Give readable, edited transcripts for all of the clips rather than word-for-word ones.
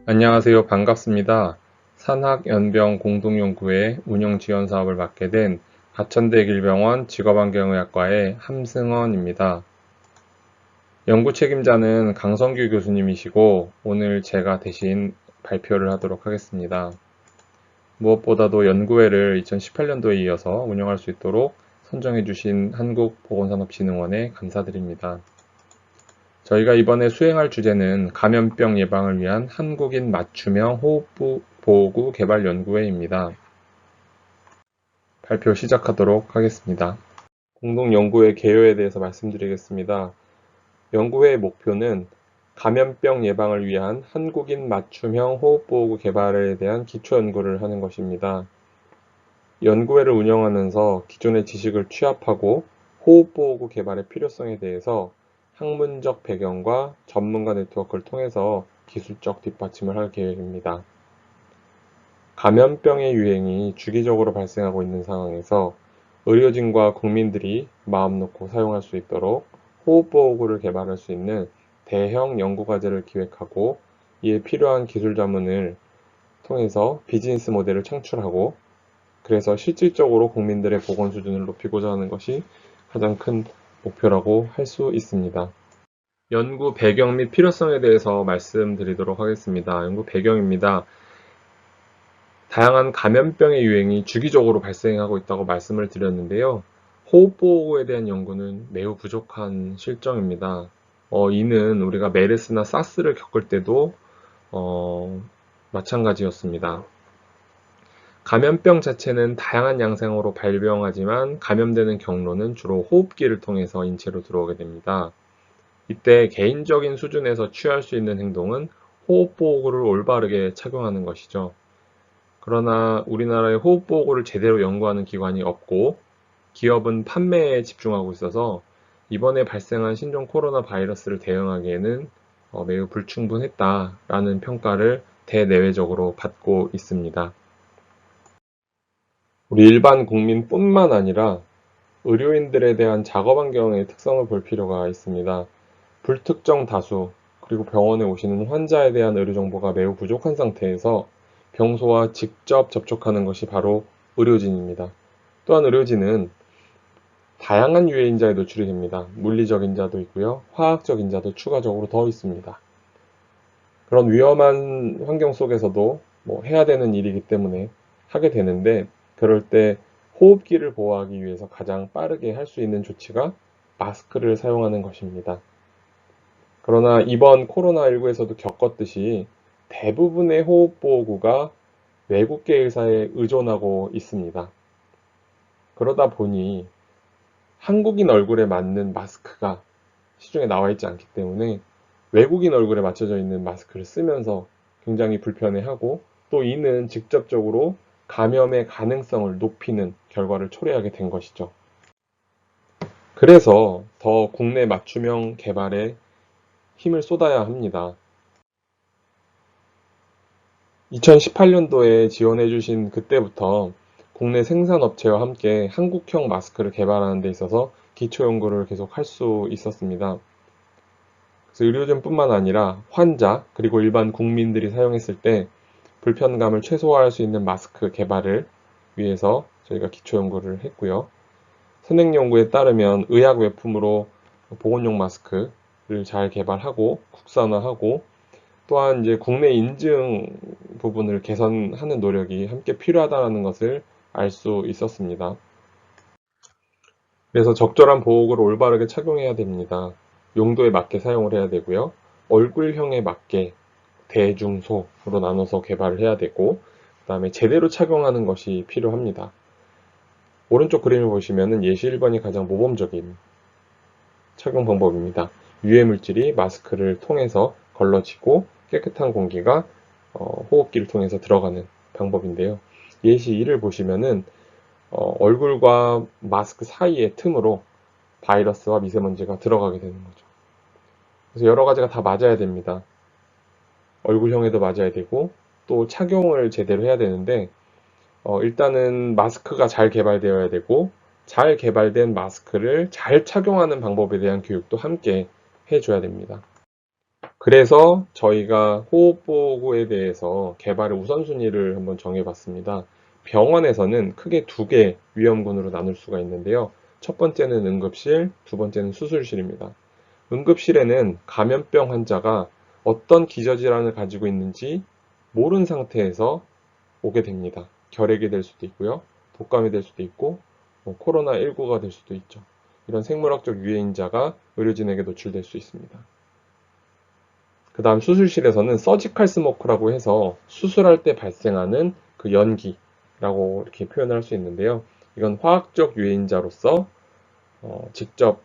안녕하세요. 반갑습니다. 산학연병 공동연구회 운영 지원 사업을 맡게 된 가천대 길병원 직업환경의학과의 함승헌입니다. 연구 책임자는 강성규 교수님이시고 오늘 제가 대신 발표를 하도록 하겠습니다. 무엇보다도 연구회를 2018년도에 이어서 운영할 수 있도록 선정해 주신 한국보건산업진흥원에 감사드립니다. 저희가 이번에 수행할 주제는 감염병 예방을 위한 한국인 맞춤형 호흡보호구 개발 연구회입니다. 발표 시작하도록 하겠습니다. 공동연구회 개요에 대해서 말씀드리겠습니다. 연구회의 목표는 감염병 예방을 위한 한국인 맞춤형 호흡보호구 개발에 대한 기초 연구를 하는 것입니다. 연구회를 운영하면서 기존의 지식을 취합하고 호흡보호구 개발의 필요성에 대해서 학문적 배경과 전문가 네트워크를 통해서 기술적 뒷받침을 할 계획입니다. 감염병의 유행이 주기적으로 발생하고 있는 상황에서 의료진과 국민들이 마음 놓고 사용할 수 있도록 호흡보호구를 개발할 수 있는 대형 연구과제를 기획하고 이에 필요한 기술 자문을 통해서 비즈니스 모델을 창출하고 그래서 실질적으로 국민들의 보건 수준을 높이고자 하는 것이 가장 큰 목표라고 할 수 있습니다. 연구 배경 및 필요성에 대해서 말씀드리도록 하겠습니다. 연구 배경입니다. 다양한 감염병의 유행이 주기적으로 발생하고 있다고 말씀을 드렸는데요. 호흡보호구에 대한 연구는 매우 부족한 실정입니다. 이는 우리가 메르스나 사스를 겪을 때도 마찬가지였습니다. 감염병 자체는 다양한 양상으로 발병하지만 감염되는 경로는 주로 호흡기를 통해서 인체로 들어오게 됩니다. 이때 개인적인 수준에서 취할 수 있는 행동은 호흡보호구를 올바르게 착용하는 것이죠. 그러나 우리나라에 호흡보호구를 제대로 연구하는 기관이 없고 기업은 판매에 집중하고 있어서 이번에 발생한 신종 코로나 바이러스를 대응하기에는 매우 불충분했다라는 평가를 대내외적으로 받고 있습니다. 우리 일반 국민뿐만 아니라 의료인들에 대한 작업 환경의 특성을 볼 필요가 있습니다. 불특정 다수, 그리고 병원에 오시는 환자에 대한 의료 정보가 매우 부족한 상태에서 병소와 직접 접촉하는 것이 바로 의료진입니다. 또한 의료진은 다양한 유해 인자에 노출이 됩니다. 물리적 인자도 있고요. 화학적 인자도 추가적으로 더 있습니다. 그런 위험한 환경 속에서도 해야 되는 일이기 때문에 하게 되는데 그럴 때 호흡기를 보호하기 위해서 가장 빠르게 할 수 있는 조치가 마스크를 사용하는 것입니다. 그러나 이번 코로나19에서도 겪었듯이 대부분의 호흡보호구가 외국계 의사에 의존하고 있습니다. 그러다 보니 한국인 얼굴에 맞는 마스크가 시중에 나와 있지 않기 때문에 외국인 얼굴에 맞춰져 있는 마스크를 쓰면서 굉장히 불편해하고 또 이는 직접적으로 감염의 가능성을 높이는 결과를 초래하게 된 것이죠. 그래서 더 국내 맞춤형 개발에 힘을 쏟아야 합니다. 2018년도에 지원해주신 그때부터 국내 생산업체와 함께 한국형 마스크를 개발하는 데 있어서 기초 연구를 계속 할 수 있었습니다. 그래서 의료진뿐만 아니라 환자 그리고 일반 국민들이 사용했을 때 불편감을 최소화할 수 있는 마스크 개발을 위해서 저희가 기초 연구를 했고요. 선행 연구에 따르면 의약 외품으로 보건용 마스크를 잘 개발하고 국산화하고 또한 이제 국내 인증 부분을 개선하는 노력이 함께 필요하다는 것을 알 수 있었습니다. 그래서 적절한 보호구를 올바르게 착용해야 됩니다. 용도에 맞게 사용을 해야 되고요. 얼굴형에 맞게 대중소로 나눠서 개발을 해야 되고 그 다음에 제대로 착용하는 것이 필요합니다. 오른쪽 그림을 보시면 예시 1번이 가장 모범적인 착용 방법입니다. 유해 물질이 마스크를 통해서 걸러지고 깨끗한 공기가 호흡기를 통해서 들어가는 방법인데요. 예시 2를 보시면은 얼굴과 마스크 사이의 틈으로 바이러스와 미세먼지가 들어가게 되는 거죠. 그래서 여러 가지가 다 맞아야 됩니다. 얼굴형에도 맞아야 되고 또 착용을 제대로 해야 되는데 일단은 마스크가 잘 개발되어야 되고 잘 개발된 마스크를 잘 착용하는 방법에 대한 교육도 함께 해줘야 됩니다. 그래서 저희가 호흡보호구에 대해서 개발의 우선순위를 한번 정해봤습니다. 병원에서는 크게 두 개 위험군으로 나눌 수가 있는데요. 첫 번째는 응급실, 두 번째는 수술실입니다. 응급실에는 감염병 환자가 어떤 기저질환을 가지고 있는지 모른 상태에서 오게 됩니다. 결핵이 될 수도 있고요. 독감이 될 수도 있고 코로나19가 될 수도 있죠. 이런 생물학적 유해인자가 의료진에게 노출될 수 있습니다. 그 다음 수술실에서는 서지칼 스모크라고 해서 수술할 때 발생하는 그 연기라고 이렇게 표현을 할 수 있는데요. 이건 화학적 유해인자로서 직접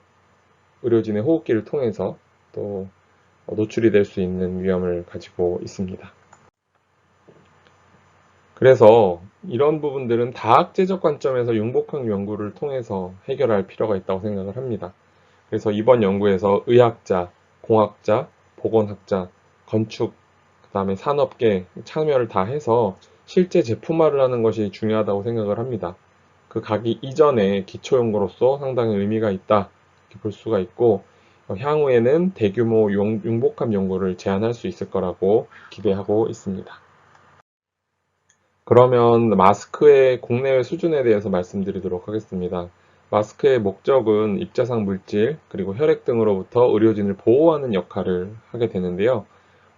의료진의 호흡기를 통해서 또 노출이 될 수 있는 위험을 가지고 있습니다. 그래서 이런 부분들은 다학제적 관점에서 융복합 연구를 통해서 해결할 필요가 있다고 생각을 합니다. 그래서 이번 연구에서 의학자, 공학자, 보건학자, 건축, 그 다음에 산업계 참여를 다 해서 실제 제품화를 하는 것이 중요하다고 생각을 합니다. 그 가기 이전에 기초연구로서 상당히 의미가 있다 이렇게 볼 수가 있고 향후에는 대규모 융복합 연구를 제안할 수 있을 거라고 기대하고 있습니다. 그러면 마스크의 국내외 수준에 대해서 말씀드리도록 하겠습니다. 마스크의 목적은 입자상 물질 그리고 혈액 등으로부터 의료진을 보호하는 역할을 하게 되는데요.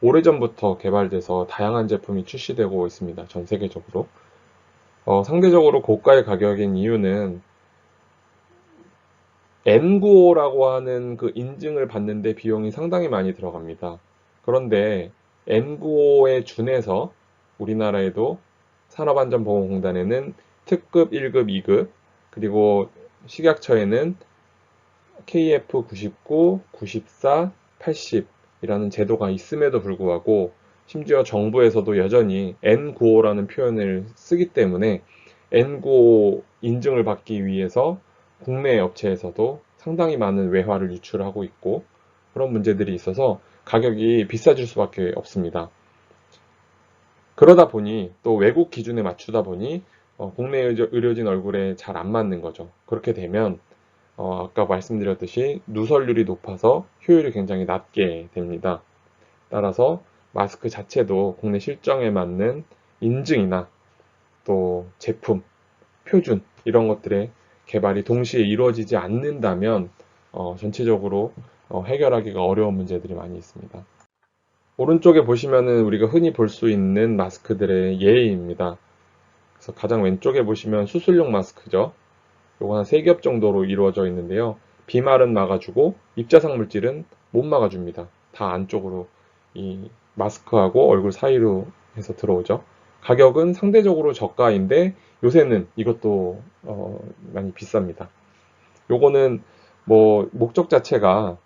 오래전부터 개발돼서 다양한 제품이 출시되고 있습니다. 전 세계적으로. 상대적으로 고가의 가격인 이유는 N95라고 하는 그 인증을 받는데 비용이 상당히 많이 들어갑니다. 그런데 N95에 준해서 우리나라에도 산업안전보건공단에는 특급 1급, 2급, 그리고 식약처에는 KF99, 94, 80이라는 제도가 있음에도 불구하고 심지어 정부에서도 여전히 N95라는 표현을 쓰기 때문에 N95 인증을 받기 위해서 국내 업체에서도 상당히 많은 외화를 유출하고 있고 그런 문제들이 있어서 가격이 비싸질 수밖에 없습니다. 그러다 보니 또 외국 기준에 맞추다 보니 국내 의료진 얼굴에 잘 안 맞는 거죠. 그렇게 되면 아까 말씀드렸듯이 누설률이 높아서 효율이 굉장히 낮게 됩니다. 따라서 마스크 자체도 국내 실정에 맞는 인증이나 또 제품, 표준 이런 것들의 개발이 동시에 이루어지지 않는다면 전체적으로 해결하기가 어려운 문제들이 많이 있습니다. 오른쪽에 보시면은 우리가 흔히 볼 수 있는 마스크들의 예입니다. 그래서 가장 왼쪽에 보시면 수술용 마스크죠. 요거 한 3겹 정도로 이루어져 있는데요. 비말은 막아주고 입자상 물질은 못 막아줍니다. 다 안쪽으로 이 마스크하고 얼굴 사이로 해서 들어오죠. 가격은 상대적으로 저가인데 요새는 이것도 많이 비쌉니다. 요거는 뭐 목적 자체가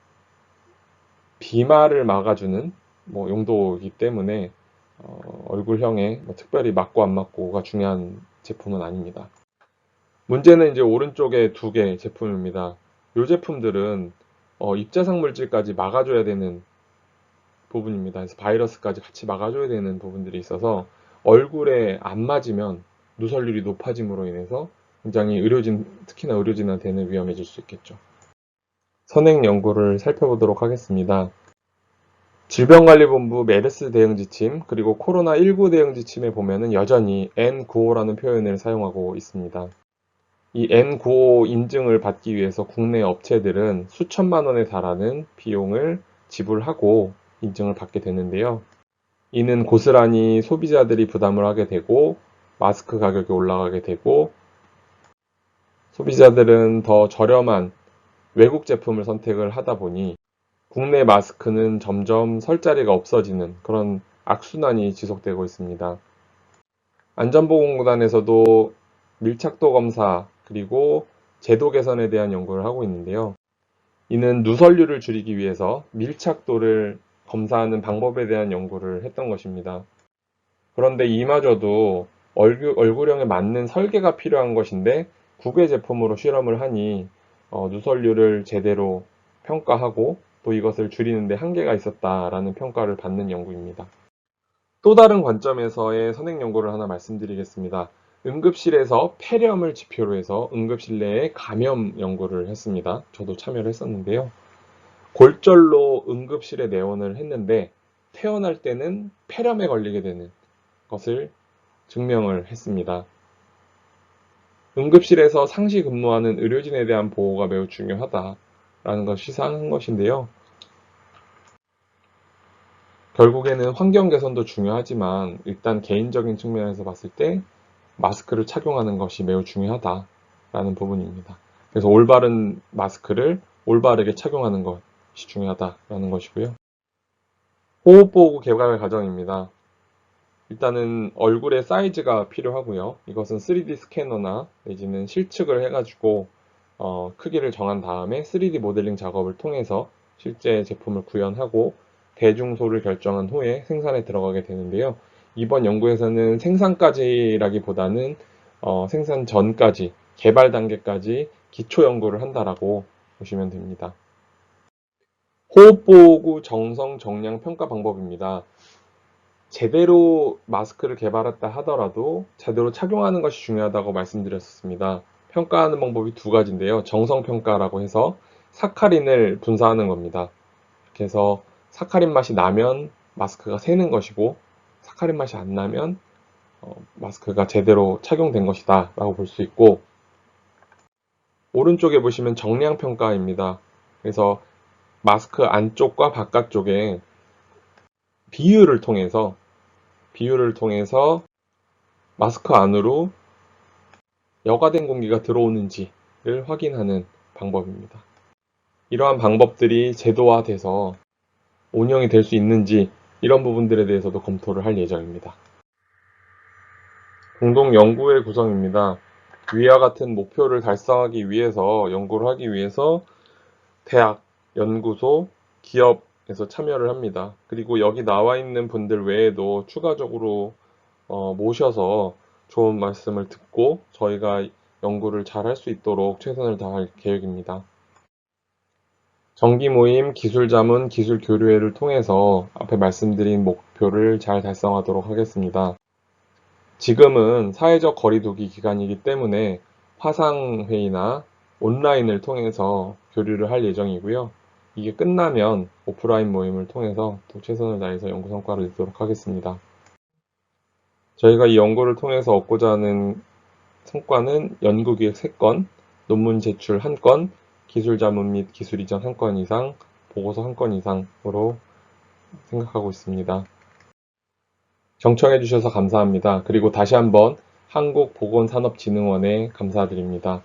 비말을 막아주는 뭐 용도이기 때문에 얼굴형에 뭐 특별히 맞고 안 맞고가 중요한 제품은 아닙니다. 문제는 이제 오른쪽에 두 개 제품입니다. 이 제품들은 입자상 물질까지 막아줘야 되는 부분입니다. 그래서 바이러스까지 같이 막아줘야 되는 부분들이 있어서 얼굴에 안 맞으면 누설률이 높아짐으로 인해서 굉장히 특히나 의료진한테는 위험해질 수 있겠죠. 선행 연구를 살펴보도록 하겠습니다. 질병관리본부 메르스 대응 지침 그리고 코로나19 대응 지침에 보면은 여전히 N95라는 표현을 사용하고 있습니다. 이 N95 인증을 받기 위해서 국내 업체들은 수천만 원에 달하는 비용을 지불하고 인증을 받게 되는데요. 이는 고스란히 소비자들이 부담을 하게 되고 마스크 가격이 올라가게 되고 소비자들은 더 저렴한 외국 제품을 선택을 하다 보니 국내 마스크는 점점 설 자리가 없어지는 그런 악순환이 지속되고 있습니다. 안전보건공단에서도 밀착도 검사 그리고 제도 개선에 대한 연구를 하고 있는데요. 이는 누설률을 줄이기 위해서 밀착도를 검사하는 방법에 대한 연구를 했던 것입니다. 그런데 이마저도 얼굴형에 맞는 설계가 필요한 것인데 국외 제품으로 실험을 하니 누설률을 제대로 평가하고 또 이것을 줄이는 데 한계가 있었다라는 평가를 받는 연구입니다. 또 다른 관점에서의 선행 연구를 하나 말씀드리겠습니다. 응급실에서 폐렴을 지표로 해서 응급실 내에 감염 연구를 했습니다. 저도 참여를 했었는데요. 골절로 응급실에 내원을 했는데 퇴원할 때는 폐렴에 걸리게 되는 것을 증명을 했습니다. 응급실에서 상시 근무하는 의료진에 대한 보호가 매우 중요하다라는 걸 시사하는 것인데요. 결국에는 환경 개선도 중요하지만 일단 개인적인 측면에서 봤을 때 마스크를 착용하는 것이 매우 중요하다라는 부분입니다. 그래서 올바른 마스크를 올바르게 착용하는 것이 중요하다라는 것이고요. 호흡보호구 개발 과정입니다. 일단은 얼굴의 사이즈가 필요하고요. 이것은 3D 스캐너나 내지는 실측을 해가지고 크기를 정한 다음에 3D 모델링 작업을 통해서 실제 제품을 구현하고 대중소를 결정한 후에 생산에 들어가게 되는데요. 이번 연구에서는 생산까지라기보다는 생산 전까지 개발 단계까지 기초 연구를 한다라고 보시면 됩니다. 호흡보호구 정성 정량 평가 방법입니다. 제대로 마스크를 개발했다 하더라도 제대로 착용하는 것이 중요하다고 말씀드렸습니다. 평가하는 방법이 두 가지인데요. 정성평가라고 해서 사카린을 분사하는 겁니다. 그래서 사카린 맛이 나면 마스크가 새는 것이고 사카린 맛이 안 나면 마스크가 제대로 착용된 것이다 라고 볼 수 있고, 오른쪽에 보시면 정량평가입니다. 그래서 마스크 안쪽과 바깥쪽에 비율을 통해서 마스크 안으로 여과된 공기가 들어오는지를 확인하는 방법입니다. 이러한 방법들이 제도화돼서 운영이 될 수 있는지 이런 부분들에 대해서도 검토를 할 예정입니다. 공동 연구의 구성입니다. 위와 같은 목표를 달성하기 위해서 연구를 하기 위해서 대학, 연구소, 기업에서 참여를 합니다. 그리고 여기 나와 있는 분들 외에도 추가적으로 모셔서 좋은 말씀을 듣고 저희가 연구를 잘 할 수 있도록 최선을 다할 계획입니다. 정기 모임, 기술 자문, 기술 교류회를 통해서 앞에 말씀드린 목표를 잘 달성하도록 하겠습니다. 지금은 사회적 거리두기 기간이기 때문에 화상회의나 온라인을 통해서 교류를 할 예정이고요. 이게 끝나면 오프라인 모임을 통해서 또 최선을 다해서 연구 성과를 내도록 하겠습니다. 저희가 이 연구를 통해서 얻고자 하는 성과는 연구기획 3건, 논문 제출 1건, 기술 자문 및 기술 이전 1건 이상, 보고서 1건 이상으로 생각하고 있습니다. 경청해 주셔서 감사합니다. 그리고 다시 한번 한국보건산업진흥원에 감사드립니다.